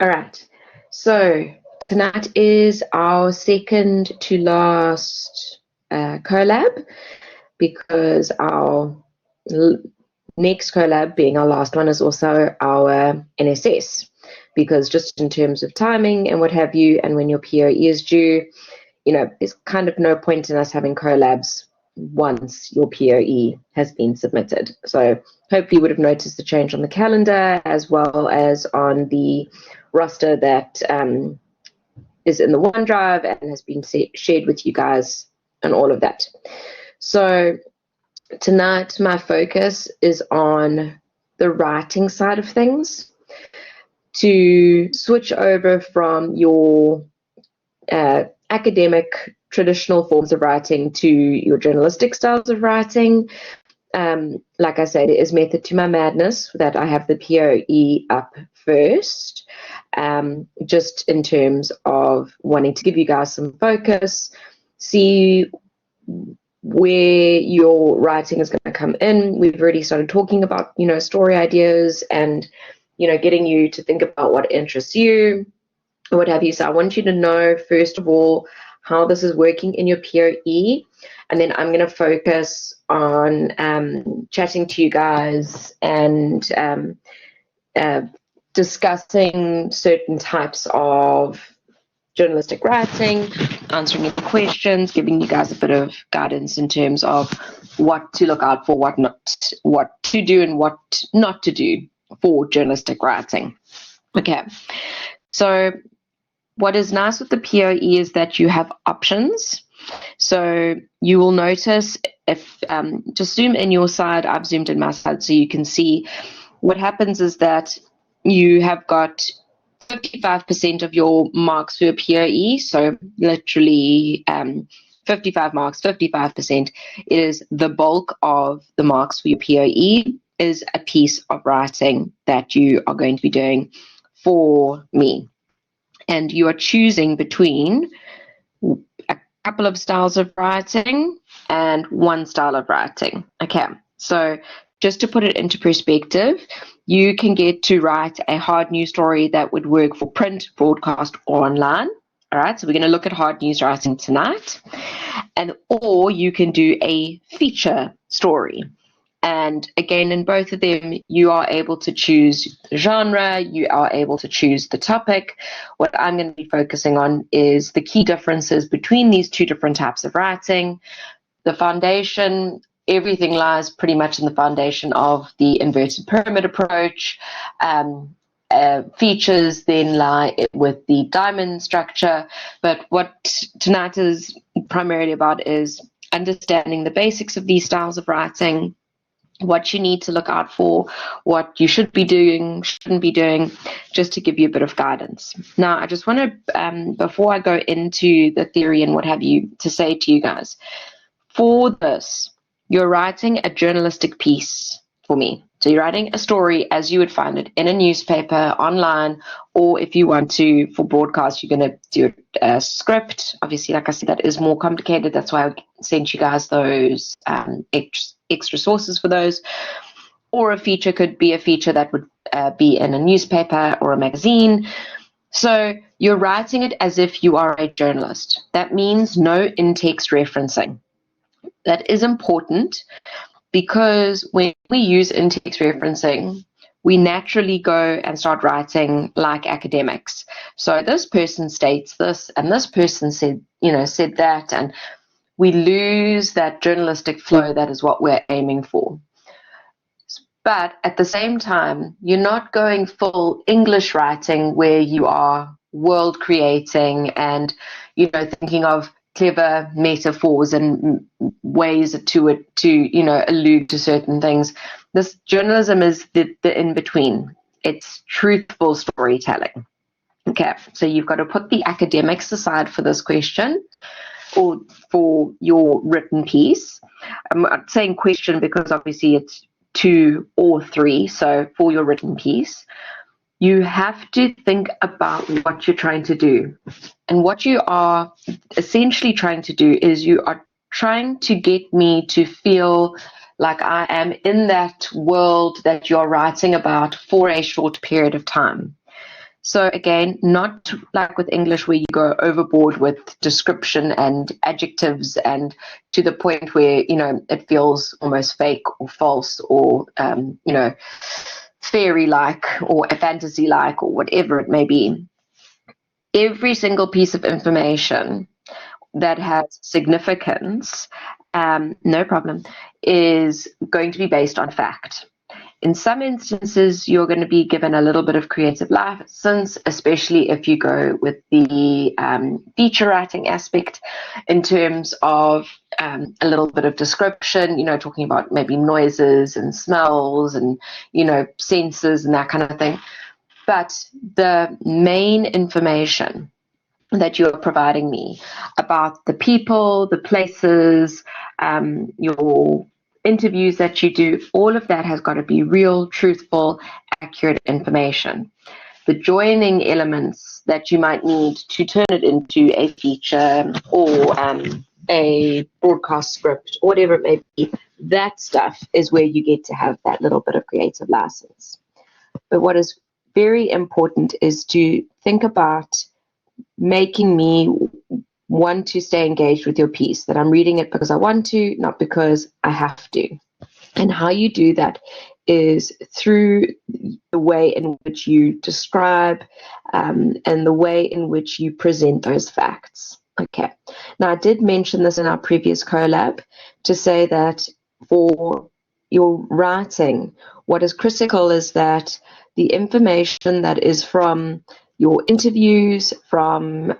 All right. So tonight is our second to last collab, because our next collab, being our last one, is also our NSS. Because just in terms of timing and what have you, and when your POE is due, there's kind of no point in us having collabs once your POE has been submitted. So hopefully you would have noticed the change on the calendar as well as on the roster that is in the OneDrive and has been shared with you guys and all of that. So tonight my focus is on the writing side of things, to switch over from your academic traditional forms of writing to your journalistic styles of writing. Like I said, it is method to my madness that I have the POE up first, just in terms of wanting to give you guys some focus, see where your writing is going to come in. We've already started talking about, story ideas and, getting you to think about what interests you, what have you. So I want you to know, first of all, how this is working in your POE, and then I'm going to focus on chatting to you guys and discussing certain types of journalistic writing, answering your questions, giving you guys a bit of guidance in terms of what to look out for, what to do and what not to do for journalistic writing. Okay, so what is nice with the POE is that you have options. So you will notice, if just zoom in your side, I've zoomed in my side so you can see what happens is that you have got 55% of your marks for your POE. So literally 55 marks, 55% is the bulk of the marks for your POE, is a piece of writing that you are going to be doing for me. And you are choosing between a couple of styles of writing and one style of writing. Okay, so just to put it into perspective, you can get to write a hard news story that would work for print, broadcast, or online. All right, so we're going to look at hard news writing tonight. Or you can do a feature story. And again, in both of them, you are able to choose the genre, you are able to choose the topic. What I'm going to be focusing on is the key differences between these two different types of writing. The foundation, everything lies pretty much in the foundation of the inverted pyramid approach. Features then lie with the diamond structure. But what tonight is primarily about is understanding the basics of these styles of writing, what you need to look out for, what you should be doing, shouldn't be doing, just to give you a bit of guidance. Now, I just want to, before I go into the theory and what have you, to say to you guys, for this, you're writing a journalistic piece for me. So you're writing a story as you would find it in a newspaper, online, or if you want to, for broadcast, you're going to do a script. Obviously, like I said, that is more complicated. That's why I sent you guys those extra sources for those. Or a feature could be a feature that would be in a newspaper or a magazine. So you're writing it as if you are a journalist. That means no in-text referencing. That is important, because when we use in-text referencing, we naturally go and start writing like academics. So this person states this, and this person said that, and we lose that journalistic flow. That is what we're aiming for. But at the same time, you're not going full English writing where you are world creating and, thinking of clever metaphors and ways to allude to certain things. This journalism is the in-between. It's truthful storytelling. Okay, so you've got to put the academics aside for this question, or for your written piece. I'm not saying question because obviously it's 2 or 3, so for your written piece, you have to think about what you're trying to do. And what you are essentially trying to do is you are trying to get me to feel like I am in that world that you're writing about for a short period of time. So again, not like with English where you go overboard with description and adjectives and to the point where, it feels almost fake or false or, fairy-like or fantasy-like or whatever it may be. Every single piece of information that has significance, no problem, is going to be based on fact. In some instances, you're going to be given a little bit of creative license, especially if you go with the feature writing aspect in terms of a little bit of description, talking about maybe noises and smells and, senses and that kind of thing. But the main information that you're providing me about the people, the places, your interviews that you do, all of that has got to be real, truthful, accurate information. The joining elements that you might need to turn it into a feature or a broadcast script, or whatever it may be, that stuff is where you get to have that little bit of creative license. But what is very important is to think about making me want to stay engaged with your piece, that I'm reading it because I want to, not because I have to. And how you do that is through the way in which you describe and the way in which you present those facts. Okay. Now, I did mention this in our previous collab to say that for your writing, what is critical is that the information that is from your interviews, from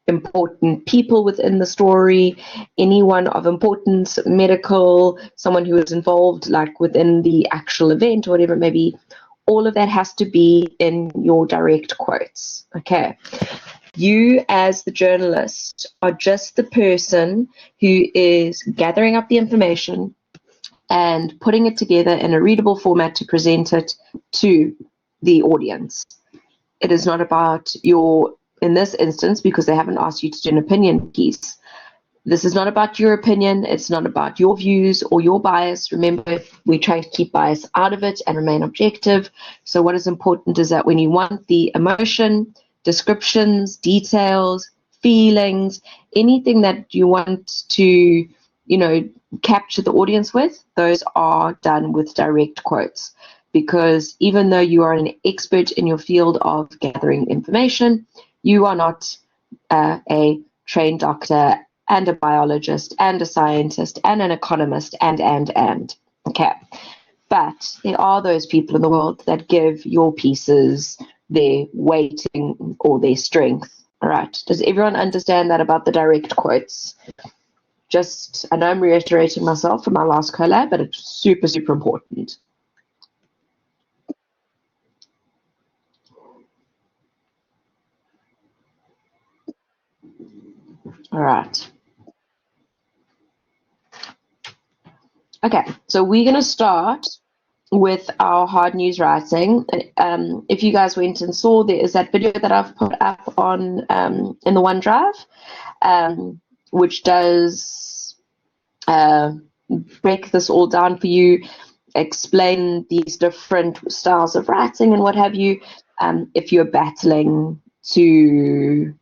important people within the story, anyone of importance, medical, someone who is involved like within the actual event or whatever it may be, all of that has to be in your direct quotes. Okay. You as the journalist are just the person who is gathering up the information and putting it together in a readable format to present it to the audience. It is not about in this instance, because they haven't asked you to do an opinion piece, this is not about your opinion, it's not about your views or your bias. Remember, we try to keep bias out of it and remain objective. So what is important is that when you want the emotion, descriptions, details, feelings, anything that you want to, capture the audience with, those are done with direct quotes. Because even though you are an expert in your field of gathering information, you are not a trained doctor and a biologist and a scientist and an economist and. Okay. But there are those people in the world that give your pieces their weighting or their strength. All right. Does everyone understand that about the direct quotes? I know I'm reiterating myself from my last collab, but it's super, super important. All right. Okay, so we're going to start with our hard news writing. If you guys went and saw, there is that video that I've put up on in the OneDrive, which does break this all down for you, explain these different styles of writing and what have you, if you're battling to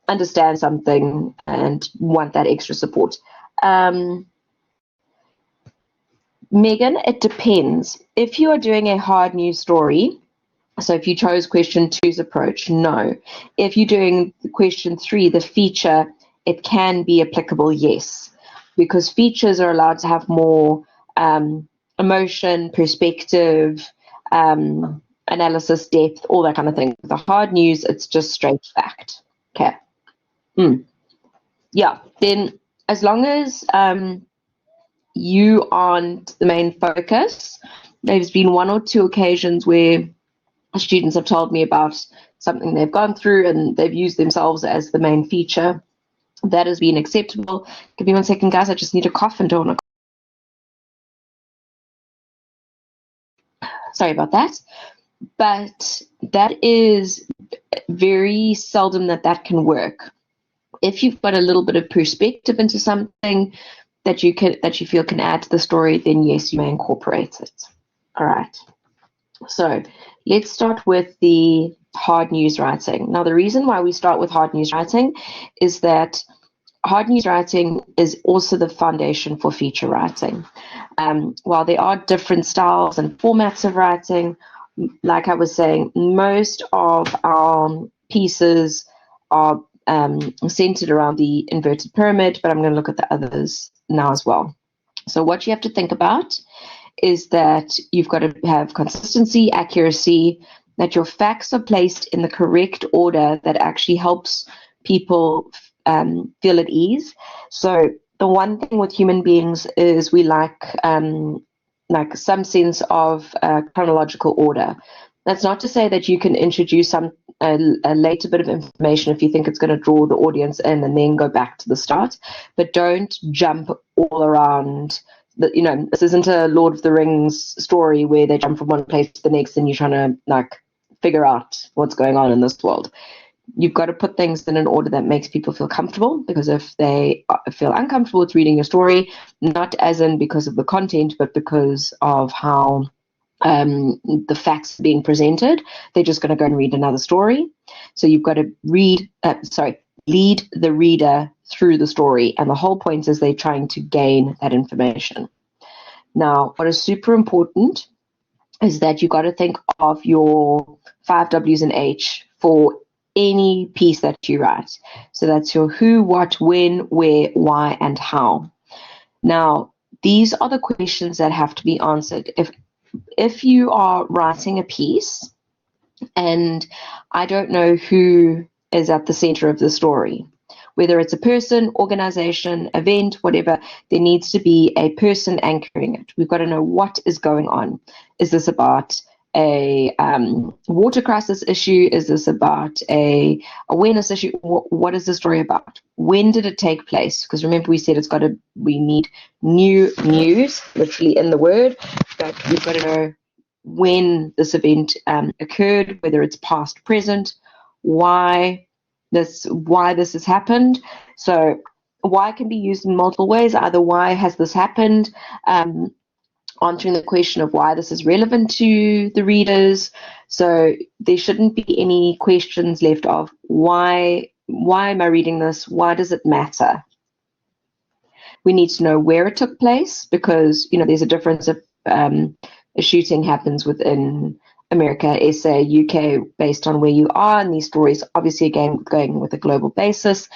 understand something and want that extra support. Megan, it depends. If you are doing a hard news story, so if you chose question 2's approach, no. If you're doing question 3, the feature, it can be applicable, yes, because features are allowed to have more emotion, perspective, analysis, depth, all that kind of thing. The hard news, it's just straight fact. Okay. Yeah, then as long as you aren't the main focus, there's been 1 or 2 occasions where students have told me about something they've gone through and they've used themselves as the main feature. That has been acceptable. Give me 1 second, guys. I just need to cough and don't. Sorry about that. But that is very seldom that can work. If you've got a little bit of perspective into something that you feel can add to the story, then yes, you may incorporate it. All right. So let's start with the hard news writing. Now, the reason why we start with hard news writing is that hard news writing is also the foundation for feature writing. While there are different styles and formats of writing, like I was saying, most of our pieces are centered around the inverted pyramid, but I'm going to look at the others now as well. So what you have to think about is that you've got to have consistency, accuracy, that your facts are placed in the correct order that actually helps people feel at ease. So the one thing with human beings is we like some sense of chronological order. That's not to say that you can introduce a later bit of information if you think it's going to draw the audience in and then go back to the start, but don't jump all around. This isn't a Lord of the Rings story where they jump from one place to the next and you're trying to figure out what's going on in this world. You've got to put things in an order that makes people feel comfortable, because if they feel uncomfortable with reading your story, not as in because of the content, but because of how the facts being presented, they're just going to go and read another story. So you've got to lead the reader through the story, and the whole point is they're trying to gain that information. Now, what is super important is that you've got to think of your 5 W's and H for any piece that you write. So that's your who, what, when, where, why, and how. Now, these are the questions that have to be answered. If you are writing a piece and I don't know who is at the center of the story, whether it's a person, organization, event, whatever, there needs to be a person anchoring it. We've got to know what is going on. Is this about a water crisis issue? Is this about a awareness issue? What is the story about? When did it take place? Because remember, we said we need new news, literally in the word, but we've got to know when this event occurred, whether it's past, present, why this has happened. So why can be used in multiple ways. Either why has this happened, answering the question of why this is relevant to the readers. So there shouldn't be any questions left of why am I reading this? Why does it matter? We need to know where it took place, because there's a difference if a shooting happens within America, SA, UK, based on where you are, and these stories obviously again going with a global basis.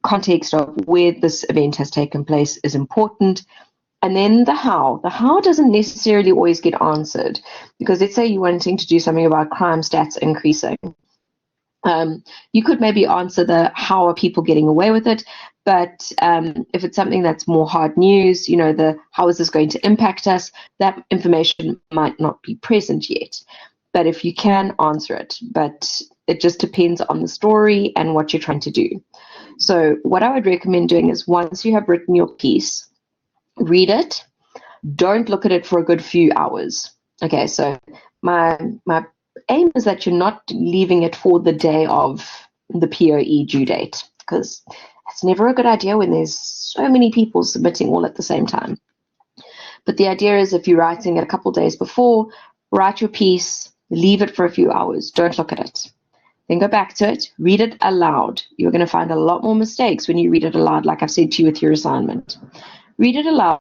Context of where this event has taken place is important. And then the how. The how doesn't necessarily always get answered, because let's say you're wanting to do something about crime stats increasing. You could maybe answer the how are people getting away with it, but if it's something that's more hard news, the how is this going to impact us, that information might not be present yet. But if you can answer it, but it just depends on the story and what you're trying to do. So what I would recommend doing is, once you have written your piece, read it. Don't look at it for a good few hours. Okay, so my aim is that you're not leaving it for the day of the POE due date, because it's never a good idea when there's so many people submitting all at the same time. But the idea is, if you're writing it a couple days before, write your piece, leave it for a few hours, don't look at it. Then go back to it, read it aloud. You're going to find a lot more mistakes when you read it aloud, like I've said to you with your assignment. Read it aloud,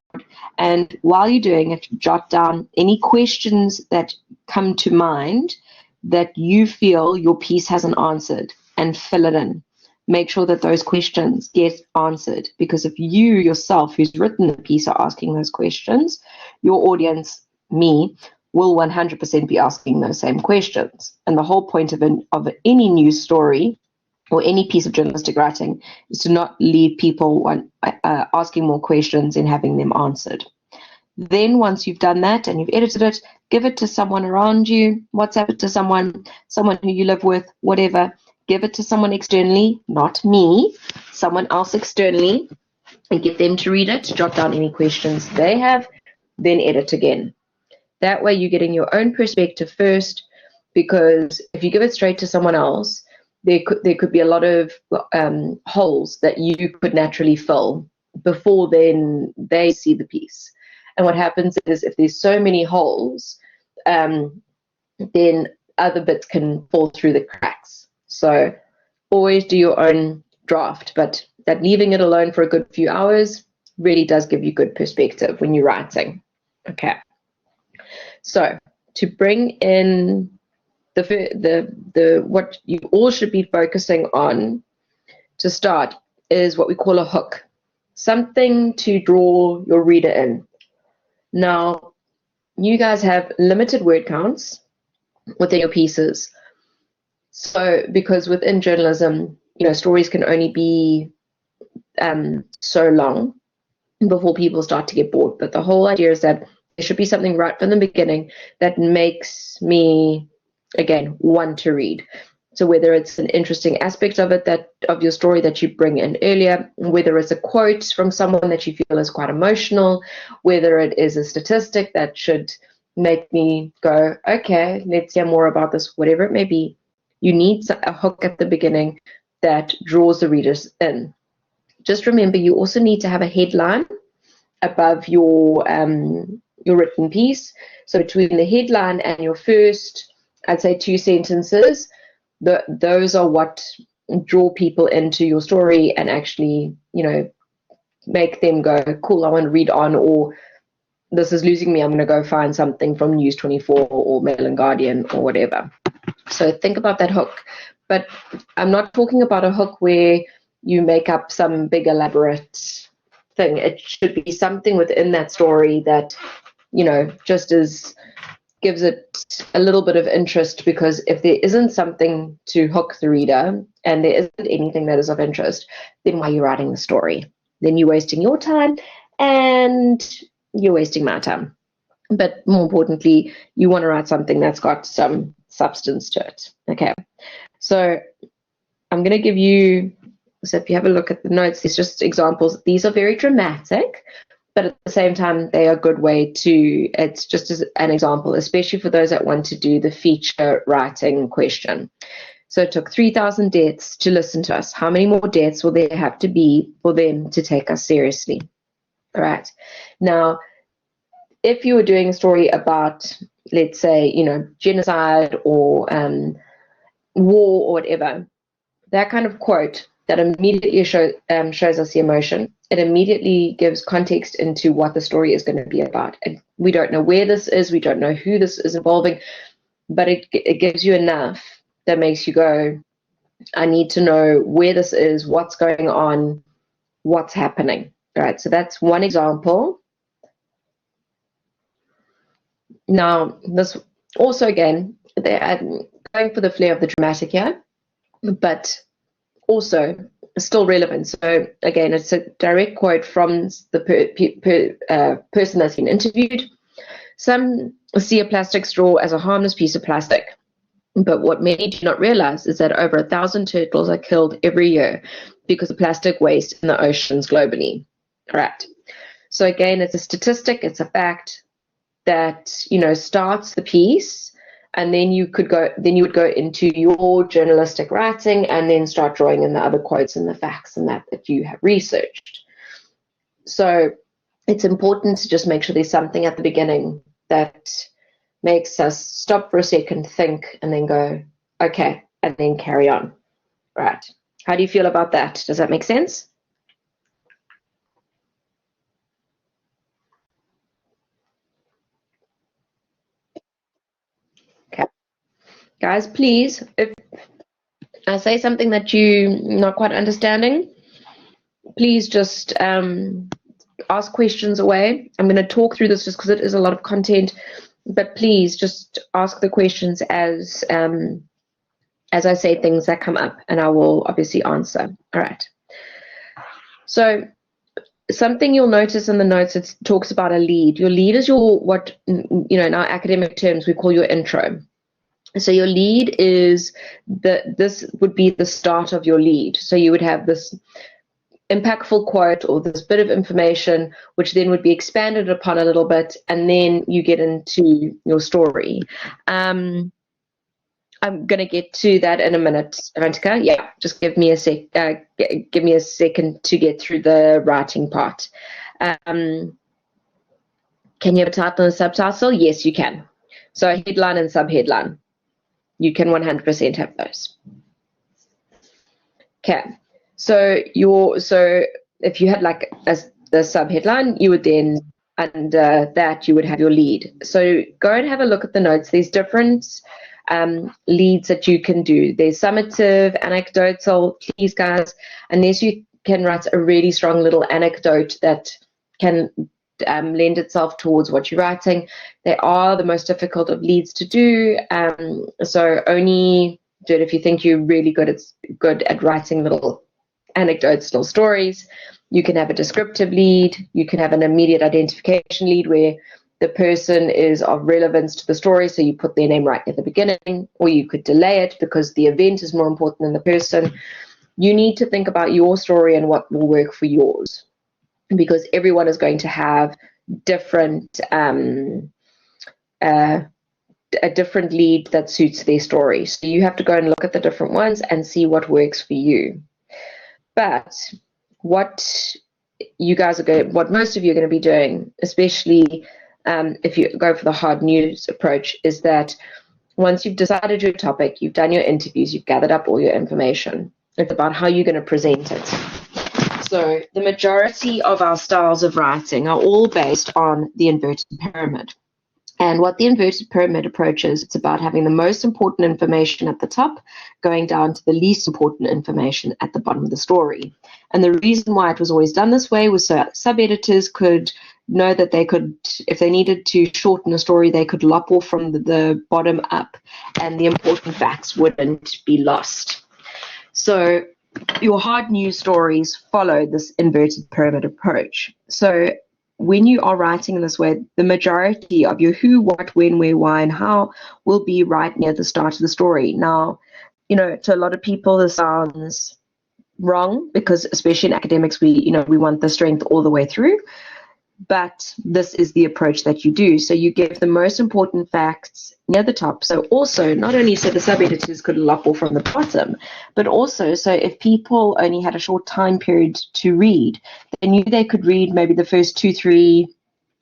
and while you're doing it, jot down any questions that come to mind that you feel your piece hasn't answered, and fill it in. Make sure that those questions get answered, because if you yourself, who's written the piece, are asking those questions, your audience, me, will 100% be asking those same questions. And the whole point of any news story or any piece of journalistic writing is to not leave people asking more questions and having them answered. Then once you've done that and you've edited it, give it to someone around you, WhatsApp it to someone who you live with, whatever. Give it to someone externally, not me, someone else externally, and get them to read it, jot down any questions they have, then edit again. That way you're getting your own perspective first, because if you give it straight to someone else, there could be a lot of holes that you could naturally fill before then they see the piece. And what happens is, if there's so many holes, then other bits can fall through the cracks. So always do your own draft, but that leaving it alone for a good few hours really does give you good perspective when you're writing. Okay. So to bring in the what you all should be focusing on to start is what we call a hook, something to draw your reader in. Now, you guys have limited word counts within your pieces. So, because within journalism, stories can only be so long before people start to get bored. But the whole idea is that there should be something right from the beginning that makes me, again, want to read. So whether it's an interesting aspect of it, of your story that you bring in earlier, whether it's a quote from someone that you feel is quite emotional, whether it is a statistic that should make me go, okay, let's hear more about this, whatever it may be, you need a hook at the beginning that draws the readers in. Just remember, you also need to have a headline above your written piece. So between the headline and your first, I'd say 2 sentences, those are what draw people into your story and actually, make them go, cool, I want to read on, or this is losing me, I'm going to go find something from News 24 or Mail and Guardian or whatever. So think about that hook. But I'm not talking about a hook where you make up some big elaborate thing. It should be something within that story that, just gives it a little bit of interest, because if there isn't something to hook the reader and there isn't anything that is of interest, then why are you writing the story? Then you're wasting your time and you're wasting my time. But more importantly, you want to write something that's got some substance to it. Okay, so I'm going to give you, so if you have a look at the notes, there's just examples. These are very dramatic, but at the same time, they are a good way to, it's just as an example, especially for those that want to do the feature writing question. So it took 3,000 deaths to listen to us. How many more deaths will there have to be for them to take us seriously? All right. Now, if you were doing a story about, let's say, genocide or war or whatever, that kind of quote that immediately shows us the emotion. It immediately gives context into what the story is going to be about. And we don't know where this is, we don't know who this is involving, but it gives you enough that makes you go, I need to know where this is, what's going on, what's happening. All right, so that's one example. Now, this also, again, they're going for the flair of the dramatic here, but also still relevant. So again, it's a direct quote from the person that's been interviewed. Some see a plastic straw as a harmless piece of plastic, but what many do not realize is that over 1,000 turtles are killed every year because of plastic waste in the oceans globally. Correct. So again, it's a statistic, it's a fact that starts the piece. And then you would go into your journalistic writing and then start drawing in the other quotes and the facts and that you have researched. So it's important to just make sure there's something at the beginning that makes us stop for a second, think, and then go, okay, and then carry on. Right. How do you feel about that? Does that make sense? Okay. Guys, please, if I say something that you're not quite understanding, please just ask questions away. I'm going to talk through this just because it is a lot of content, but please just ask the questions as I say things that come up, and I will obviously answer. All right. So something you'll notice in the notes, it talks about a lead. Your lead is what in our academic terms we call your intro. So your lead is this would be the start of your lead. So you would have this impactful quote or this bit of information, which then would be expanded upon a little bit, and then you get into your story. I'm going to get to that in a minute, Avantika. Yeah, just give me a second to get through the writing part. Can you have a title and a subtitle? Yes, you can. So a headline and subheadline, you can 100% have those. Okay, so if you had like the subheadline, you would then under that you would have your lead. So go and have a look at the notes. There's different leads that you can do. There's summative, anecdotal. Please, guys, unless you can write a really strong little anecdote that can lend itself towards what you're writing, they are the most difficult of leads to do. So only do it if you think you're really good at writing little anecdotes, little stories. You can have a descriptive lead. You can have an immediate identification lead where the person is of relevance to the story, so you put their name right at the beginning, or you could delay it because the event is more important than the person. You need to think about your story and what will work for yours, because everyone is going to have different a different lead that suits their story. So you have to go and look at the different ones and see what works for you. But what most of you are going to be doing, especially if you go for the hard news approach, is that once you've decided your topic, you've done your interviews, you've gathered up all your information, it's about how you're going to present it. So the majority of our styles of writing are all based on the inverted pyramid. And what the inverted pyramid approach is, it's about having the most important information at the top, going down to the least important information at the bottom of the story. And the reason why it was always done this way was so sub-editors could know that they could, if they needed to shorten a story, they could lop off from the bottom up and the important facts wouldn't be lost. So your hard news stories follow this inverted pyramid approach. So when you are writing in this way, the majority of your who, what, when, where, why, and how will be right near the start of the story. Now, to a lot of people, this sounds wrong because, especially in academics, we want the strength all the way through. But this is the approach that you do. So you give the most important facts near the top. So also, not only so the sub-editors could lop off from the bottom, but also so if people only had a short time period to read, they knew they could read maybe the first 2-3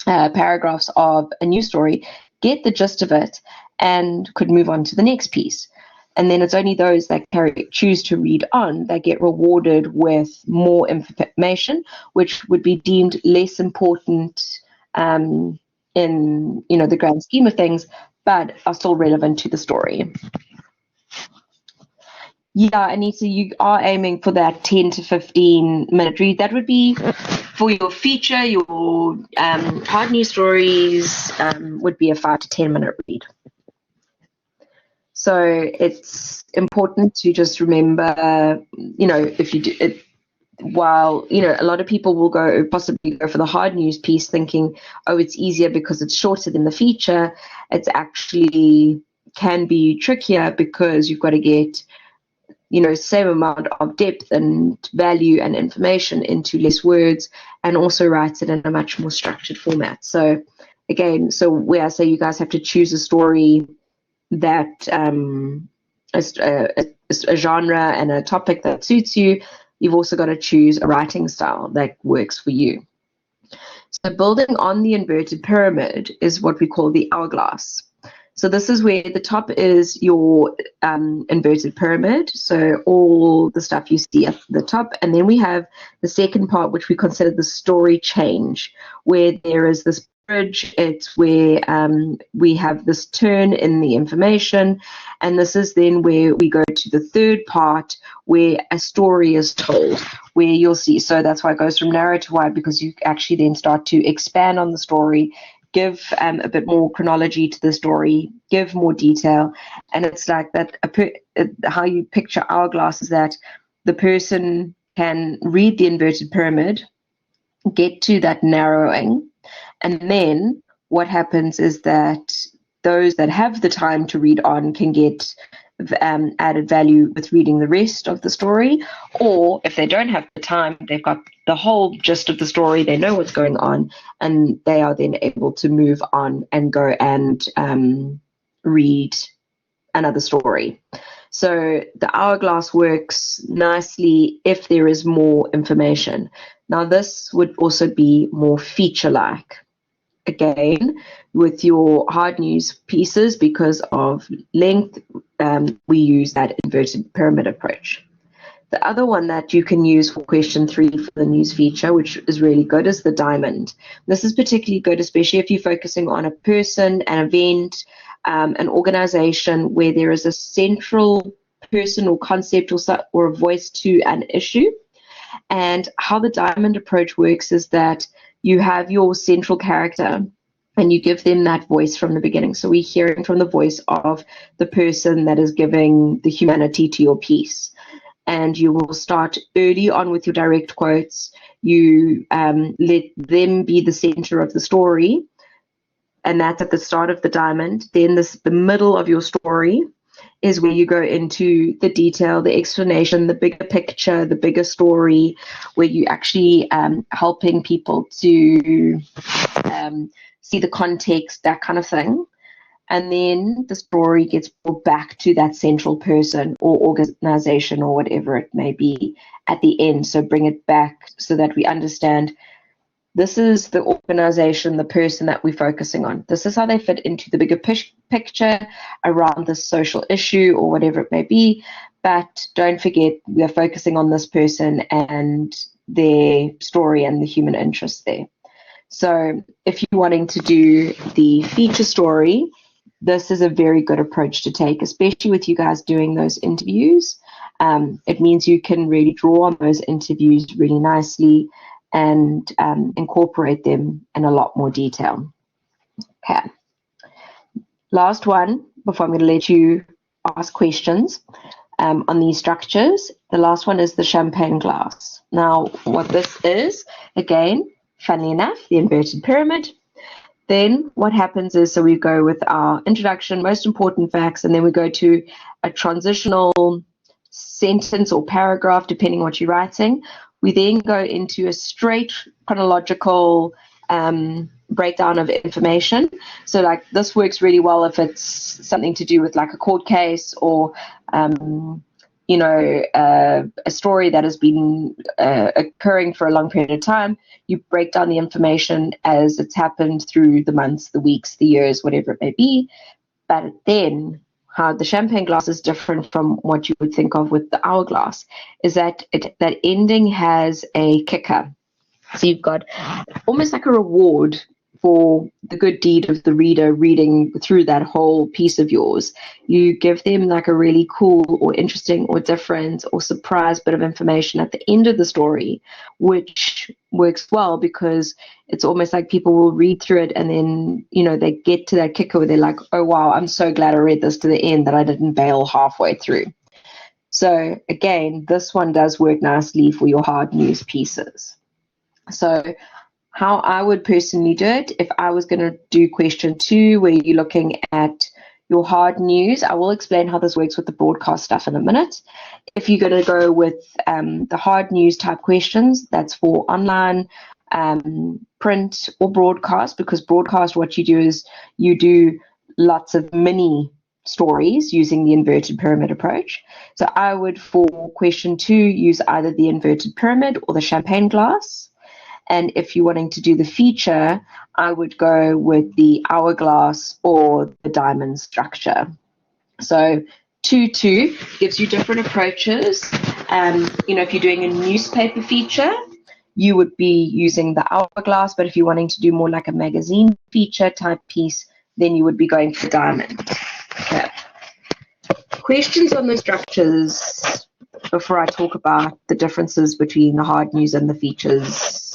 paragraphs of a news story, get the gist of it, and could move on to the next piece. And then it's only those that choose to read on that get rewarded with more information, which would be deemed less important in the grand scheme of things, but are still relevant to the story. Yeah, Anita, you are aiming for that 10 to 15 minute read. That would be for your feature, your hard news stories would be a 5 to 10 minute read. So it's important to just remember, if you do it, while, a lot of people will possibly go for the hard news piece thinking, oh, it's easier because it's shorter than the feature. It's actually can be trickier because you've got to get, same amount of depth and value and information into less words and also write it in a much more structured format. So again, where I say you guys have to choose a story that a genre and a topic that suits you, you've also got to choose a writing style that works for you. So building on the inverted pyramid is what we call the hourglass. So this is where the top is your inverted pyramid, so all the stuff you see at the top, and then we have the second part, which we consider the story change, where there is this bridge. It's where we have this turn in the information, and this is then where we go to the third part where a story is told, where you'll see, so that's why it goes from narrow to wide, because you actually then start to expand on the story, give a bit more chronology to the story, give more detail. And it's like that, how you picture hourglass is that the person can read the inverted pyramid, get to that narrowing, and then what happens is that those that have the time to read on can get added value with reading the rest of the story, or if they don't have the time, they've got the whole gist of the story, they know what's going on, and they are then able to move on and go and read another story. So the hourglass works nicely if there is more information. Now this would also be more feature-like. again, with your hard news pieces, because of length, we use that inverted pyramid approach. The other one that you can use for question 3 for the news feature, which is really good, is the diamond. This is particularly good, especially if you're focusing on a person, an event, an organization where there is a central person or concept or a voice to an issue. And how the diamond approach works is that you have your central character and you give them that voice from the beginning. So we're hearing from the voice of the person that is giving the humanity to your piece. And you will start early on with your direct quotes. You let them be the center of the story, and that's at the start of the diamond. Then the middle of your story is where you go into the detail, the explanation, the bigger picture, the bigger story, where you actually helping people to see the context, that kind of thing. And then the story gets brought back to that central person or organization or whatever it may be at the end. So bring it back so that we understand this is the organization, the person that we're focusing on. This is how they fit into the bigger picture around this social issue or whatever it may be. But don't forget, we are focusing on this person and their story and the human interest there. So if you're wanting to do the feature story, this is a very good approach to take, especially with you guys doing those interviews. It means you can really draw on those interviews really nicely and incorporate them in a lot more detail. Okay. Last one, before I'm going to let you ask questions on these structures. The last one is the champagne glass. Now, what this is, again, funnily enough, the inverted pyramid. Then what happens is, so we go with our introduction, most important facts, and then we go to a transitional sentence or paragraph, depending on what you're writing. We then go into a straight chronological breakdown of information. So like this works really well if it's something to do with like a court case or a story that has been occurring for a long period of time. You break down the information as it's happened through the months, the weeks, the years, whatever it may be. But then how the champagne glass is different from what you would think of with the hourglass is that that ending has a kicker. So you've got almost like a reward for the good deed of the reader reading through that whole piece of yours. You give them like a really cool or interesting or different or surprise bit of information at the end of the story, which works well because it's almost like people will read through it and then, they get to that kicker where they're like, oh, wow, I'm so glad I read this to the end that I didn't bail halfway through. So again, this one does work nicely for your hard news pieces. So how I would personally do it, if I was going to do question 2, where you're looking at your hard news, I will explain how this works with the broadcast stuff in a minute. If you're going to go with the hard news type questions, that's for online, print, or broadcast, because broadcast, what you do is you do lots of mini stories using the inverted pyramid approach. So I would, for question 2, use either the inverted pyramid or the champagne glass. And if you're wanting to do the feature, I would go with the hourglass or the diamond structure. So 2-2 gives you different approaches. If you're doing a newspaper feature, you would be using the hourglass, but if you're wanting to do more like a magazine feature type piece, then you would be going for diamond. Okay. Questions on the structures before I talk about the differences between the hard news and the features?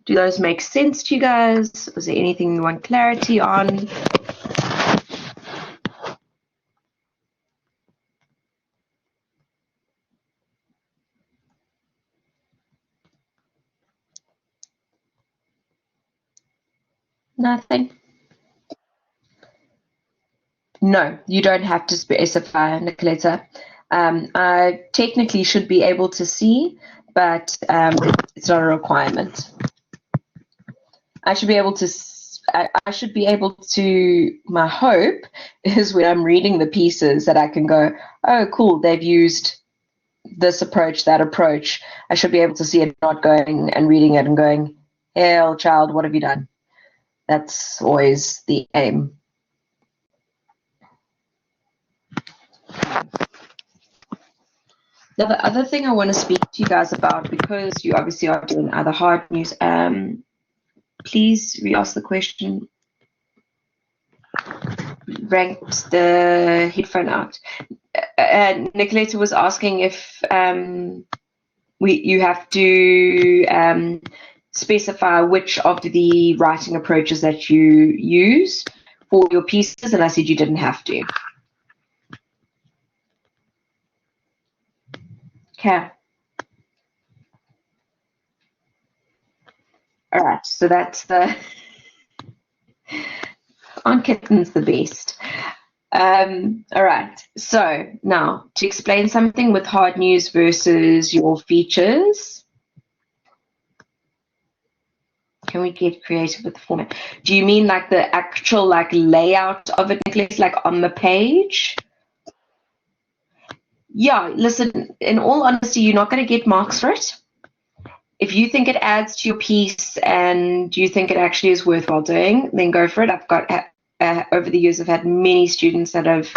Do those make sense to you guys? Is there anything you want clarity on? Nothing? No, you don't have to specify, Nicoletta. I technically should be able to see, but it's not a requirement. I should be able to, my hope is when I'm reading the pieces that I can go, oh, cool, they've used this approach, that approach, I should be able to see it, not going and reading it and going, hell, child, what have you done? That's always the aim. Now, the other thing I want to speak to you guys about, because you obviously are doing other hard news, please re-ask the question. Ranked the headphone out. Nicoletta was asking if you have to specify which of the writing approaches that you use for your pieces, and I said you didn't have to. Okay. All right, so that's the on Kitten's the best. All right, so now to explain something with hard news versus your features. Can we get creative with the format? Do you mean like the actual like layout of it, Nicholas, like on the page? Yeah, listen, in all honesty, you're not going to get marks for it. If you think it adds to your piece and you think it actually is worthwhile doing, then go for it. I've got, over the years, I've had many students that have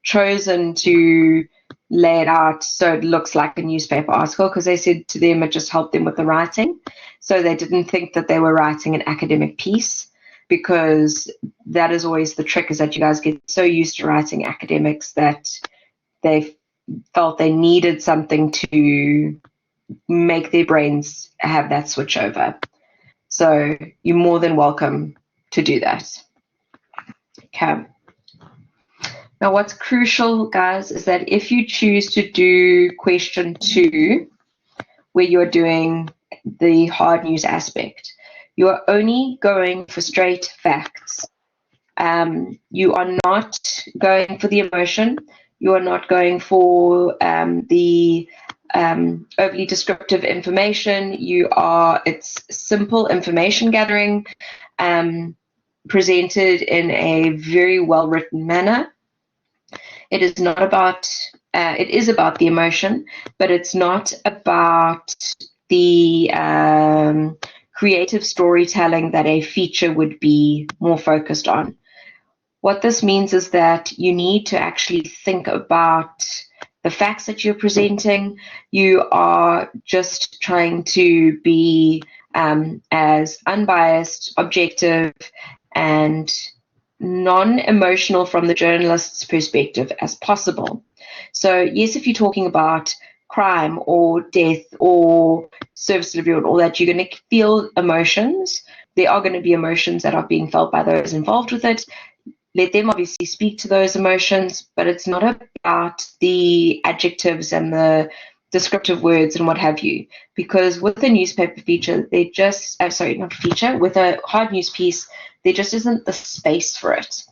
chosen to lay it out so it looks like a newspaper article, because they said to them it just helped them with the writing. So they didn't think that they were writing an academic piece, because that is always the trick, is that you guys get so used to writing academics that they felt they needed something to make their brains have that switch over. So you're more than welcome to do that. Okay. Now what's crucial, guys, is that if you choose to do question 2, where you're doing the hard news aspect, you are only going for straight facts. You are not going for the emotion. You are not going for the overly descriptive information. It's simple information gathering, presented in a very well written manner. It is not about, it is about the emotion, but it's not about the creative storytelling that a feature would be more focused on. What this means is that you need to actually think about the facts that you're presenting. You are just trying to be as unbiased, objective, and non-emotional from the journalist's perspective as possible. So yes, if you're talking about crime or death or service delivery and all that, you're going to feel emotions. There are going to be emotions that are being felt by those involved with it. Let them obviously speak to those emotions, but it's not about the adjectives and the descriptive words and what have you. Because with a newspaper feature, with a hard news piece, there just isn't the space for it.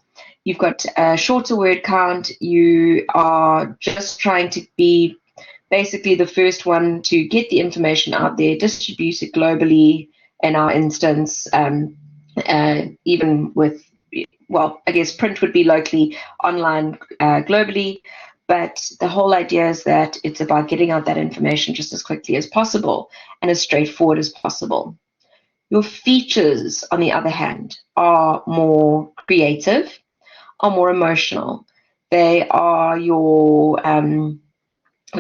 You've got a shorter word count. You are just trying to be basically the first one to get the information out there, distribute it globally, in our instance, even with, well, I guess print would be locally, online, globally. But the whole idea is that it's about getting out that information just as quickly as possible and as straightforward as possible. Your features, on the other hand, are more creative, are more emotional. They are your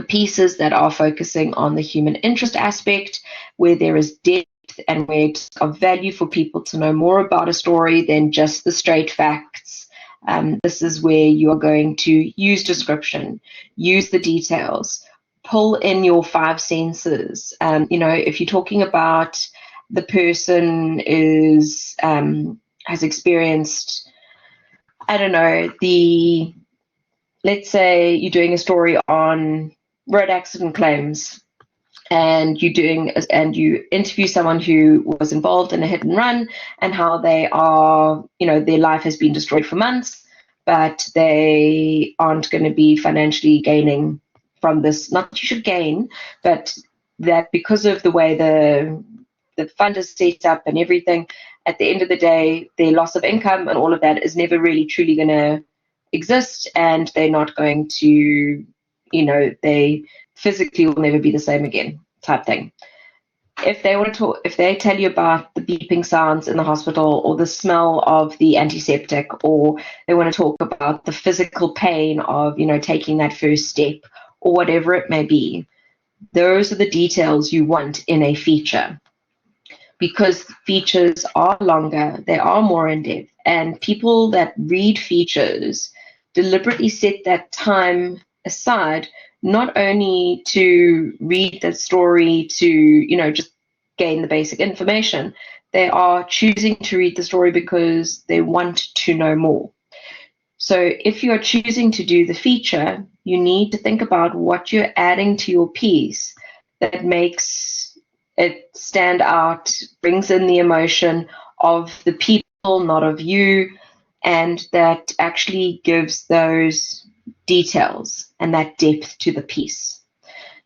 pieces that are focusing on the human interest aspect, where there is depth and where it's of value for people to know more about a story than just the straight facts. This is where you are going to use description, use the details, pull in your 5 senses. If you're talking about the person has experienced, I don't know, let's say you're doing a story on road accident claims, and you interview someone who was involved in a hit and run, and how they are, their life has been destroyed for months, but they aren't going to be financially gaining from this. Not that you should gain, but that because of the way the fund is set up and everything, at the end of the day, their loss of income and all of that is never really truly going to exist, and they're not going to, they physically will never be the same again, type thing. If they want to talk, if they tell you about the beeping sounds in the hospital or the smell of the antiseptic, or they want to talk about the physical pain of, taking that first step or whatever it may be, those are the details you want in a feature, because features are longer, they are more in depth, and people that read features deliberately set that time aside, not only to read the story to, just gain the basic information, they are choosing to read the story because they want to know more. So if you're choosing to do the feature, you need to think about what you're adding to your piece that makes it stand out, brings in the emotion of the people, not of you, and that actually gives those details and that depth to the piece.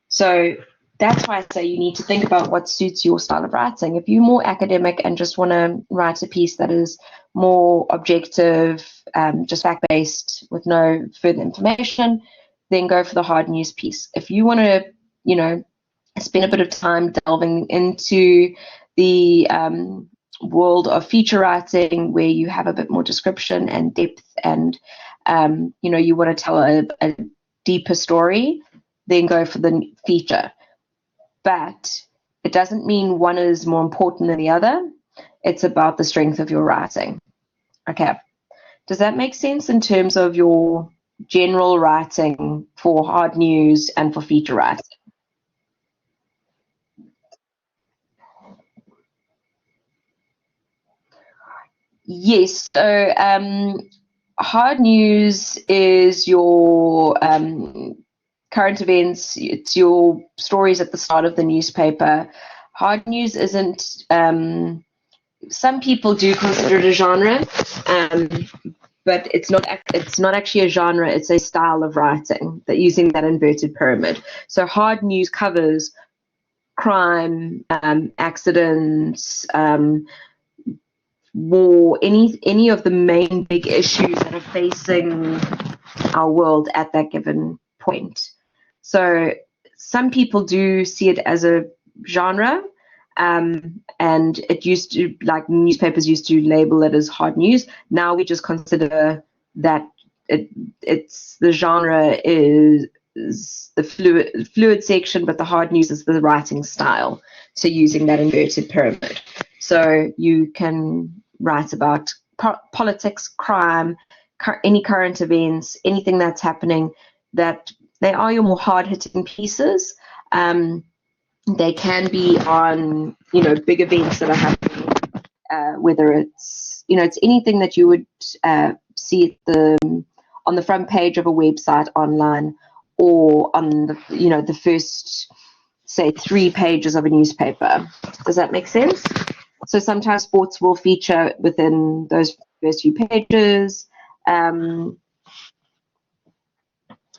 So that's why I say you need to think about what suits your style of writing. If you're more academic and just want to write a piece that is more objective, just fact-based with no further information, then go for the hard news piece. If you want to, spend a bit of time delving into the world of feature writing, where you have a bit more description and depth, and you want to tell a deeper story, then go for the feature. But it doesn't mean one is more important than the other. It's about the strength of your writing. Okay. Does that make sense in terms of your general writing for hard news and for feature writing? Yes. So hard news is your current events. It's your stories at the start of the newspaper. Hard news isn't. Some people do consider it a genre, but it's not. It's not actually a genre. It's a style of writing that using that inverted pyramid. So hard news covers crime, accidents, war, any of the main big issues that are facing our world at that given point. So some people do see it as a genre, and it used to, like newspapers used to label it as hard news. Now we just consider that it's the genre is the fluid section, but the hard news is the writing style. So using that inverted pyramid. So you can write about politics, crime, any current events, anything that's happening, that they are your more hard-hitting pieces. They can be on, big events that are happening, whether it's, it's anything that you would see on the front page of a website online, or on the first, say, 3 pages of a newspaper. Does that make sense? So sometimes sports will feature within those first few pages. Oh,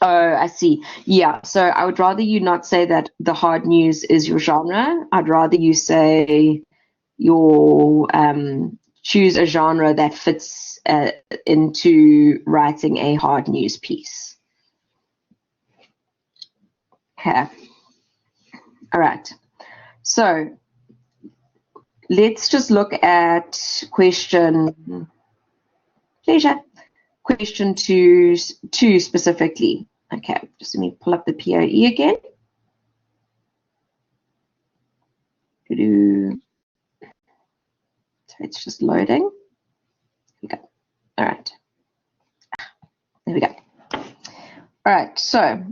I see. Yeah, so I would rather you not say that the hard news is your genre. I'd rather you say your choose a genre that fits into writing a hard news piece. Okay. All right. So let's just look at question two specifically. Okay, just let me pull up the POE again. So it's just loading. Here we go. All right. There we go. All right, so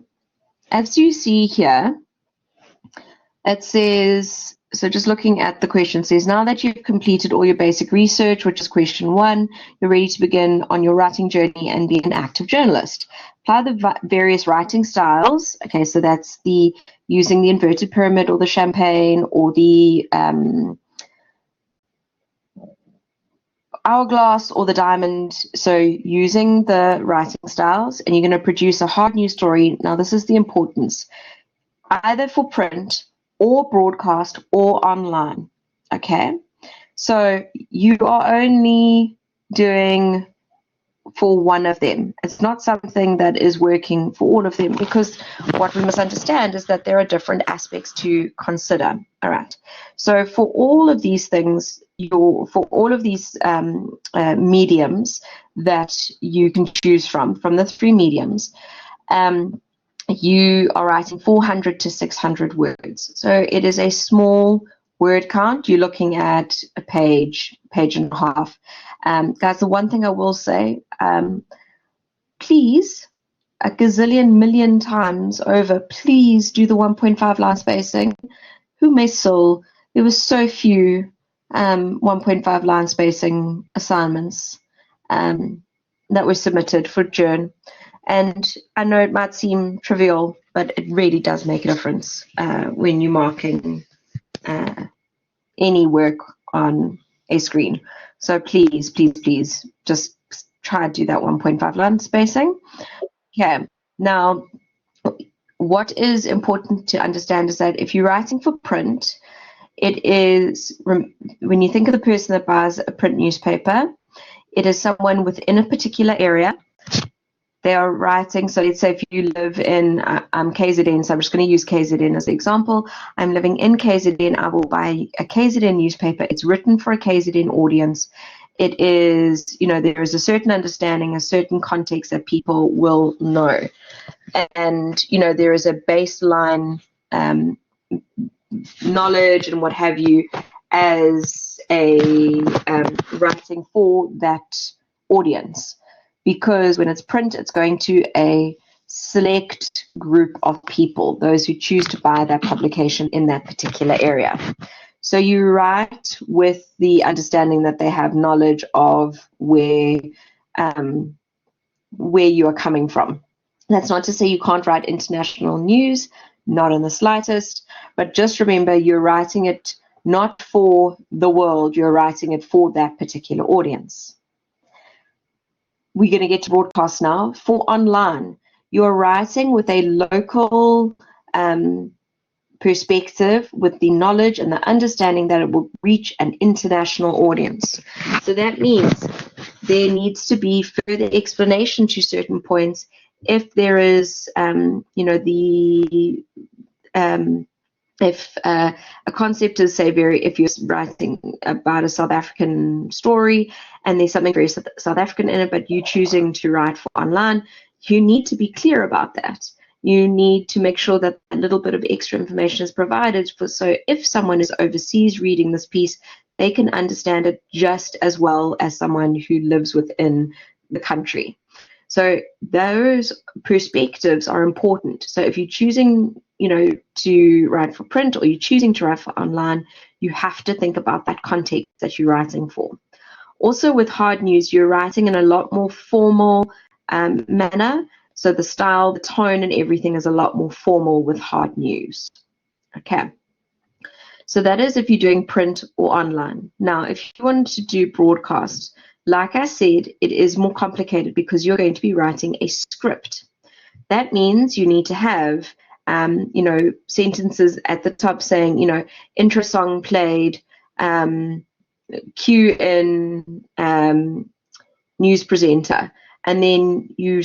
as you see here, it says, so just looking at the question, says, now that you've completed all your basic research, which is question 1, you're ready to begin on your writing journey and be an active journalist. Apply the various writing styles. Okay, so that's the using the inverted pyramid or the champagne or the hourglass or the diamond. So using the writing styles, and you're going to produce a hard news story. Now, this is the importance, either for print or broadcast or online. Okay, so you are only doing for one of them. It's not something that is working for all of them, because what we must understand is that there are different aspects to consider. All right. So for all of these things, for all of these mediums that you can choose from the three mediums, you are writing 400 to 600 words. So it is a small word count. You're looking at a page and a half. Guys, the one thing I will say, please, a gazillion million times over, please do the 1.5 line spacing. Who may soul? There were so few 1.5 line spacing assignments that were submitted for JRN. And I know it might seem trivial, but it really does make a difference when you're marking any work on a screen. So please, please, please, just try to do that 1.5 line spacing. Okay, now what is important to understand is that if you're writing for print, it is, when you think of the person that buys a print newspaper, it is someone within a particular area. They are writing, so let's say if you live in KZN, so I'm just going to use KZN as an example. I'm living in KZN, I will buy a KZN newspaper. It's written for a KZN audience. It is, there is a certain understanding, a certain context that people will know. And, there is a baseline knowledge and what have you as a writing for that audience. Because when it's print, it's going to a select group of people, those who choose to buy that publication in that particular area. So you write with the understanding that they have knowledge of where you are coming from. That's not to say you can't write international news, not in the slightest, but just remember you're writing it not for the world, you're writing it for that particular audience. We're going to get to broadcast now. For online, you're writing with a local perspective, with the knowledge and the understanding that it will reach an international audience. So that means there needs to be further explanation to certain points. If there is, if a concept is, say, if you're writing about a South African story and there's something very South African in it, but you're choosing to write for online, you need to be clear about that. You need to make sure that a little bit of extra information is provided, so if someone is overseas reading this piece, they can understand it just as well as someone who lives within the country. So those perspectives are important. So if you're choosing, to write for print, or you're choosing to write for online, you have to think about that context that you're writing for. Also with hard news, you're writing in a lot more formal manner. So the style, the tone, and everything is a lot more formal with hard news. Okay. So that is if you're doing print or online. Now, if you want to do broadcast, like I said, it is more complicated because you're going to be writing a script. That means you need to have, sentences at the top saying, intro song played, cue in news presenter, and then you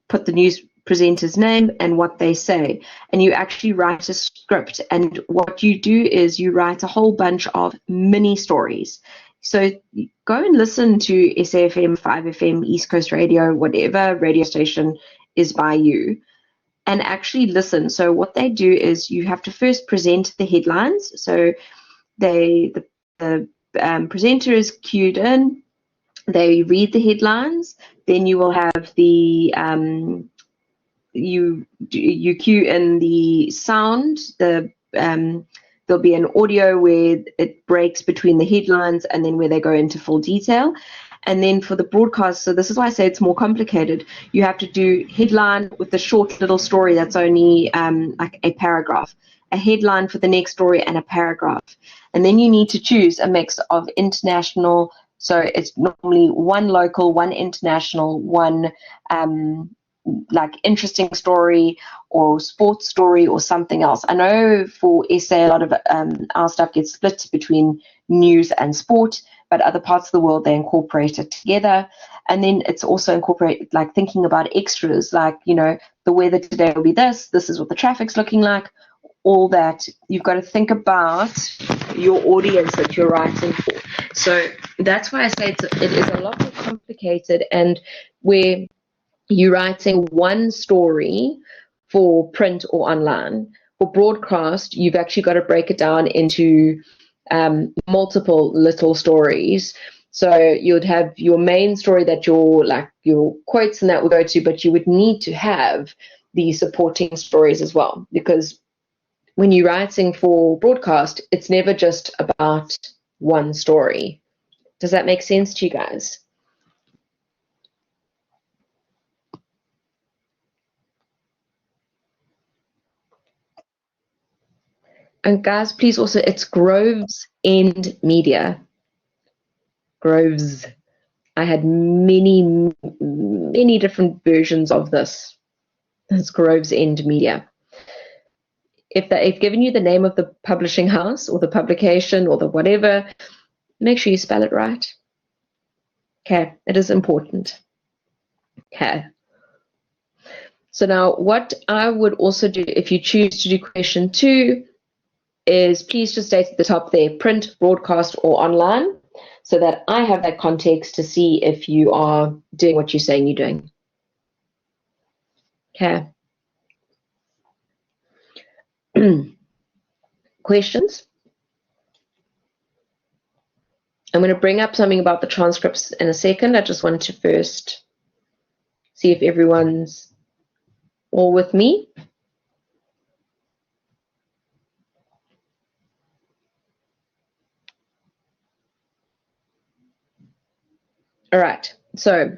put the news presenter's name and what they say, and you actually write a script. And what you do is you write a whole bunch of mini stories. So go and listen to SAFM, 5FM, East Coast Radio, whatever radio station is by you, and actually listen. So what they do is you have to first present the headlines. So the presenter is cued in, they read the headlines, then you will have the you cue in the sound, there'll be an audio where it breaks between the headlines and then where they go into full detail. And then for the broadcast, so this is why I say it's more complicated, you have to do headline with a short little story that's only like a paragraph, a headline for the next story, and a paragraph. And then you need to choose a mix of international, so it's normally one local, one international, one like interesting story or sports story or something else. I know for SA a lot of our stuff gets split between news and sport, but other parts of the world they incorporate it together. And then it's also incorporated, like thinking about extras, like, you know, the weather today will be this is what the traffic's looking like, all that. You've got to think about your audience that you're writing for. So that's why I say it is a lot more complicated, and where you're writing one story for print or online. For broadcast, you've actually got to break it down into multiple little stories. So you'd have your main story that your quotes and that will go to, but you would need to have the supporting stories as well, because when you're writing for broadcast, it's never just about one story. Does that make sense to you guys? And guys, please also, it's Groves End Media. Groves. I had many different versions of this. It's Groves End Media. If they've given you the name of the publishing house or the publication or the whatever, make sure you spell it right. Okay, it is important. Okay. So now what I would also do, if you choose to do question 2, is please just state at the top there, print, broadcast, or online, so that I have that context to see if you are doing what you're saying you're doing. Okay. Questions? I'm going to bring up something about the transcripts in a second. I just wanted to first see if everyone's all with me. All right, so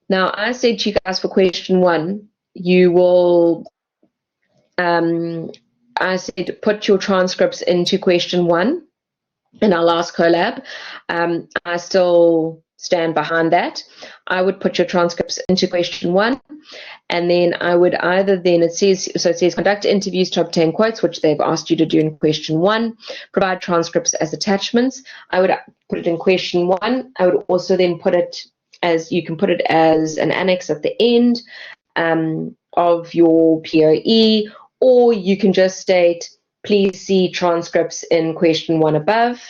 now I said to you guys for question 1, you will, I said put your transcripts into question 1 in our last collab. I still stand behind that. I would put your transcripts into question 1, and then I would either then, it says conduct interviews to obtain quotes, which they've asked you to do in question 1, provide transcripts as attachments. I would put it in question 1. I would also then put it as, you can put it as an annex at the end of your POE, or you can just state, please see transcripts in question 1 above,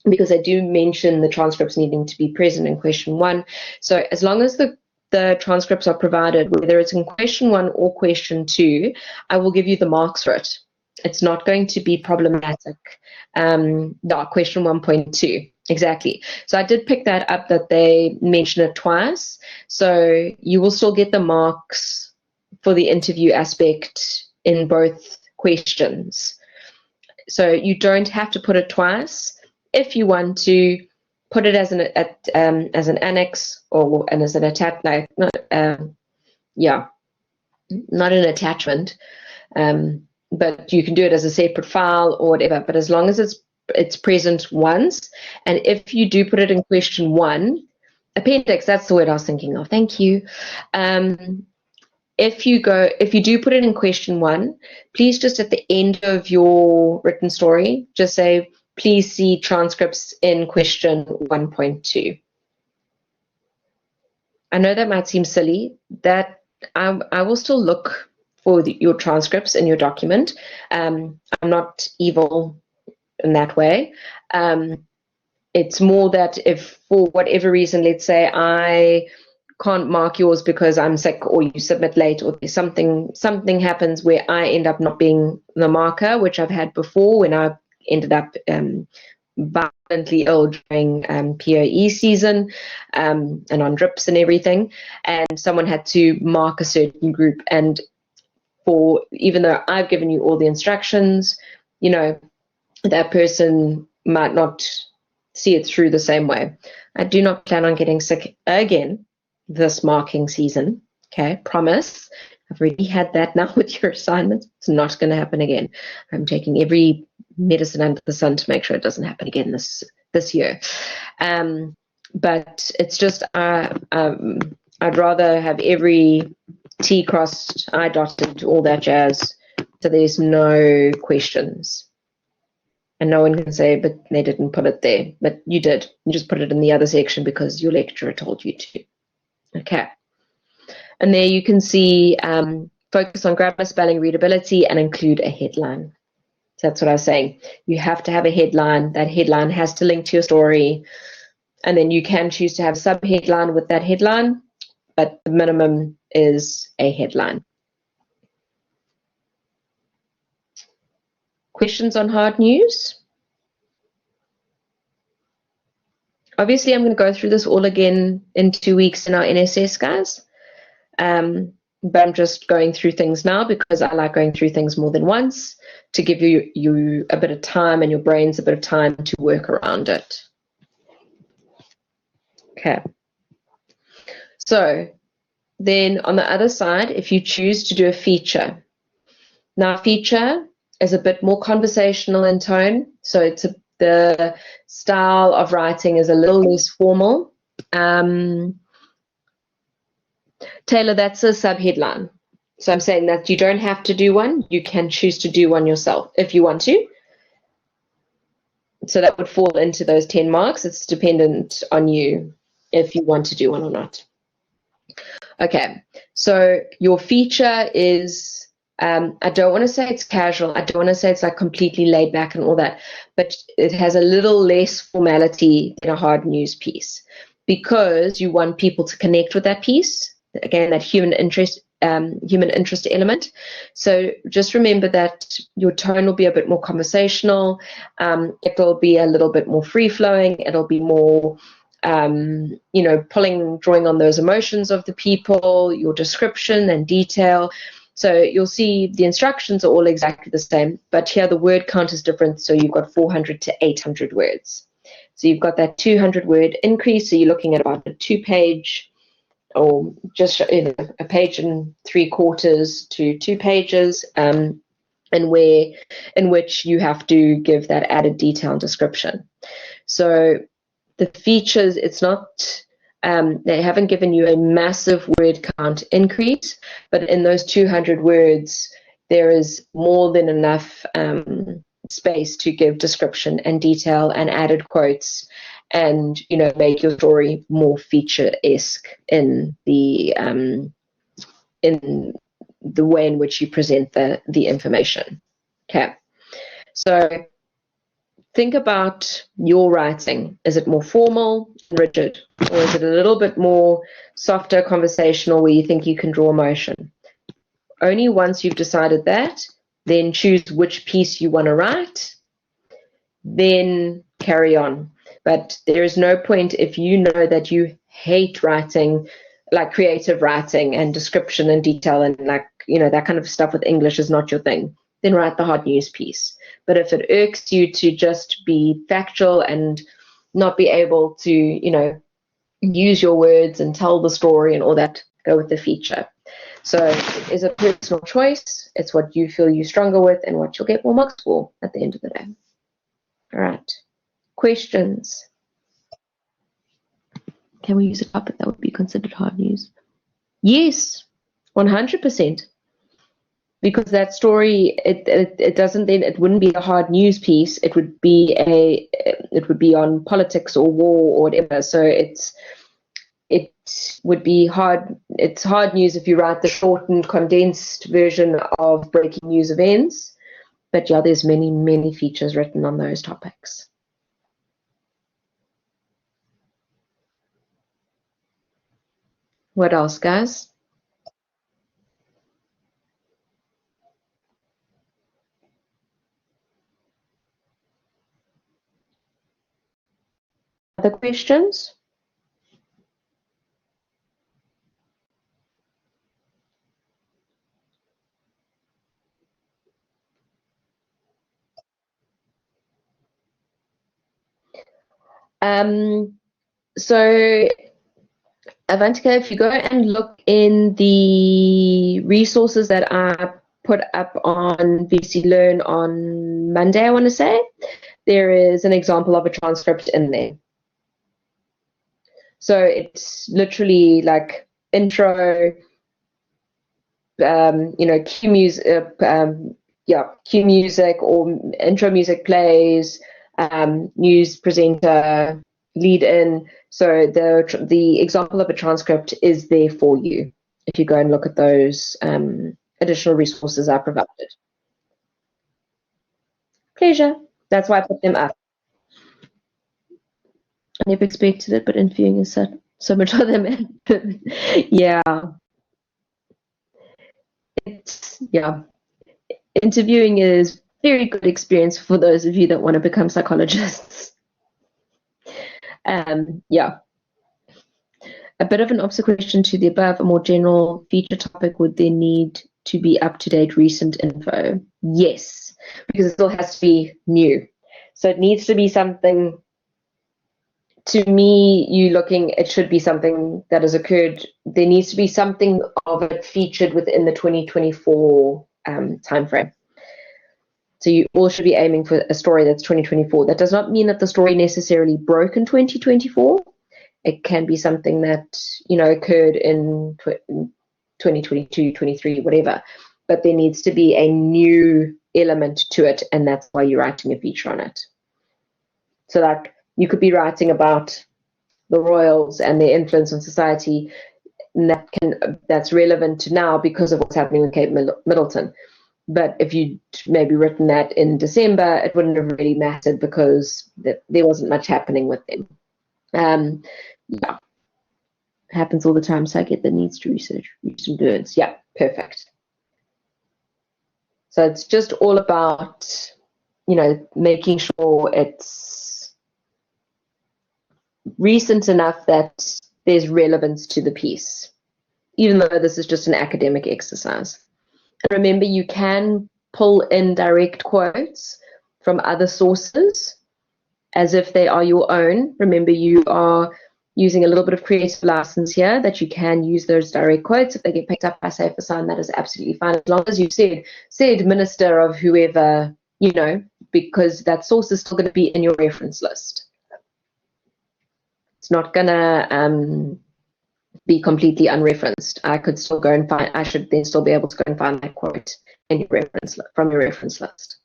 because I do mention the transcripts needing to be present in question 1. So as long as the transcripts are provided, whether it's in question 1 or question 2, I will give you the marks for it. It's not going to be problematic. No, question 1.2, exactly. So I did pick that up, that they mentioned it twice. So you will still get the marks for the interview aspect in both questions. So you don't have to put it twice. If you want to put it as an annex or as an attachment, not an attachment, but you can do it as a separate file or whatever. But as long as it's present once, and if you do put it in question 1, appendix, that's the word I was thinking of. Thank you. If you do put it in question 1, please just at the end of your written story, just say, please see transcripts in question 1.2. I know that might seem silly, that I will still look for your transcripts in your document. I'm not evil in that way. It's more that if for whatever reason, let's say I can't mark yours because I'm sick, or you submit late, or there's something happens where I end up not being the marker, which I've had before when I ended up violently ill during POE season and on drips and everything, and someone had to mark a certain group, and even though I've given you all the instructions, you know, that person might not see it through the same way. I do not plan on getting sick again this marking season. Okay, promise. I've already had that now with your assignments. It's not going to happen again. I'm taking every medicine under the sun to make sure it doesn't happen again this year. But it's just I'd rather have every T crossed, I dotted, all that jazz, so there's no questions. And no one can say, but they didn't put it there. But you did. You just put it in the other section because your lecturer told you to. Okay. And there you can see focus on grammar, spelling, readability, and include a headline. So that's what I was saying. You have to have a headline. That headline has to link to your story. And then you can choose to have a sub-headline with that headline, but the minimum is a headline. Questions on hard news? Obviously, I'm going to go through this all again in 2 weeks in our NSS, guys. But I'm just going through things now because I like going through things more than once to give you a bit of time and your brains a bit of time to work around it. Okay. So then on the other side, if you choose to do a feature, now feature is a bit more conversational in tone. So the style of writing is a little less formal. Taylor, that's a subheadline. So I'm saying that you don't have to do one. You can choose to do one yourself if you want to. So that would fall into those 10 marks. It's dependent on you if you want to do one or not. Okay, so your feature is, I don't want to say it's casual. I don't want to say it's like completely laid back and all that, but it has a little less formality than a hard news piece because you want people to connect with that piece. Again, that human interest element. So just remember that your tone will be a bit more conversational. It will be a little bit more free flowing. It'll be more, drawing on those emotions of the people, your description and detail. So you'll see the instructions are all exactly the same, but here the word count is different. So you've got 400 to 800 words. So you've got that 200 word increase. So you're looking at about a 2-page or just a page and 3/4 to 2 pages, in which you have to give that added detail and description. So the features, it's not, they haven't given you a massive word count increase, but in those 200 words, there is more than enough space to give description and detail and added quotes and, make your story more feature-esque in the way in which you present the information. Okay, so think about your writing. Is it more formal, rigid, or is it a little bit more softer, conversational, where you think you can draw emotion? Only once you've decided that, then choose which piece you want to write, then carry on. But there is no point if you know that you hate writing, like creative writing and description and detail and that kind of stuff with English is not your thing, then write the hard news piece. But if it irks you to just be factual and not be able to, use your words and tell the story and all that, go with the feature. So it is a personal choice. It's what you feel you're stronger with and what you'll get more marks for at the end of the day. All right. Questions? Can we use a topic that would be considered hard news? Yes, 100%. Because that story, it wouldn't be a hard news piece. It would be on politics or war or whatever. So it would be hard. It's hard news if you write the shortened, condensed version of breaking news events. But yeah, there's many, many features written on those topics. What else, guys? Other questions? So Avantika, if you go and look in the resources that I put up on VC Learn on Monday, I want to say, there is an example of a transcript in there. So it's literally like intro, cue music, yeah, cue music or intro music plays, news presenter, lead in. So the example of a transcript is there for you if you go and look at those additional resources I provided. Pleasure. That's why I put them up. I never expected it, but interviewing is so much of them. Yeah. Yeah. Interviewing is very good experience for those of you that want to become psychologists. Yeah. A bit of an observation to the above, a more general feature topic would then need to be up-to-date recent info. Yes, because it still has to be new. So it needs to be something, to me, it should be something that has occurred. There needs to be something of it featured within the 2024 timeframe. So you all should be aiming for a story that's 2024. That does not mean that the story necessarily broke in 2024. It can be something that, occurred in 2022, 23, whatever. But there needs to be a new element to it, and that's why you're writing a feature on it. So like you could be writing about the royals and their influence on society, and that's relevant to now because of what's happening with Kate Middleton. But if you'd maybe written that in December, it wouldn't have really mattered because there wasn't much happening with them. Yeah, happens all the time, so I get the needs to research recent words. Yeah, perfect. So it's just all about, making sure it's recent enough that there's relevance to the piece, even though this is just an academic exercise. And remember, you can pull in direct quotes from other sources as if they are your own. Remember, you are using a little bit of creative license here that you can use those direct quotes. If they get picked up by Safe Assign, that is absolutely fine, as long as you've said minister of whoever, because that source is still going to be in your reference list. It's not going to be completely unreferenced. I should then still be able to go and find that quote in your from your reference list.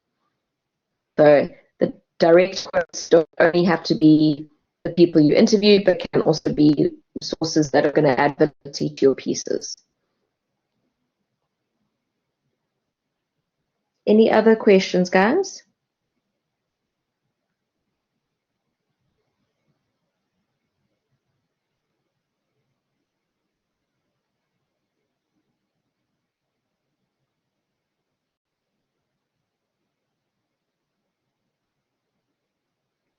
So the direct quotes don't only have to be the people you interviewed, but can also be sources that are going to add validity to your pieces. Any other questions, guys?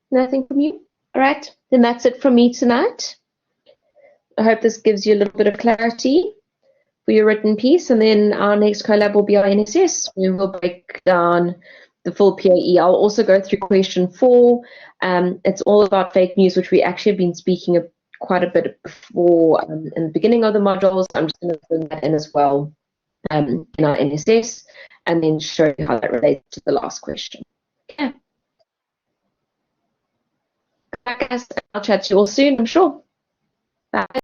Nothing from you? All right, then that's it from me tonight. I hope this gives you a little bit of clarity for your written piece, and then our next collab will be our NSS. We will break down the full PAE. I'll also go through question 4. It's all about fake news, which we actually have been speaking of quite a bit before in the beginning of the modules. I'm just going to bring that in as well in our NSS, and then show you how that relates to the last question. Okay. Guys, I'll chat to you all soon, I'm sure. Bye.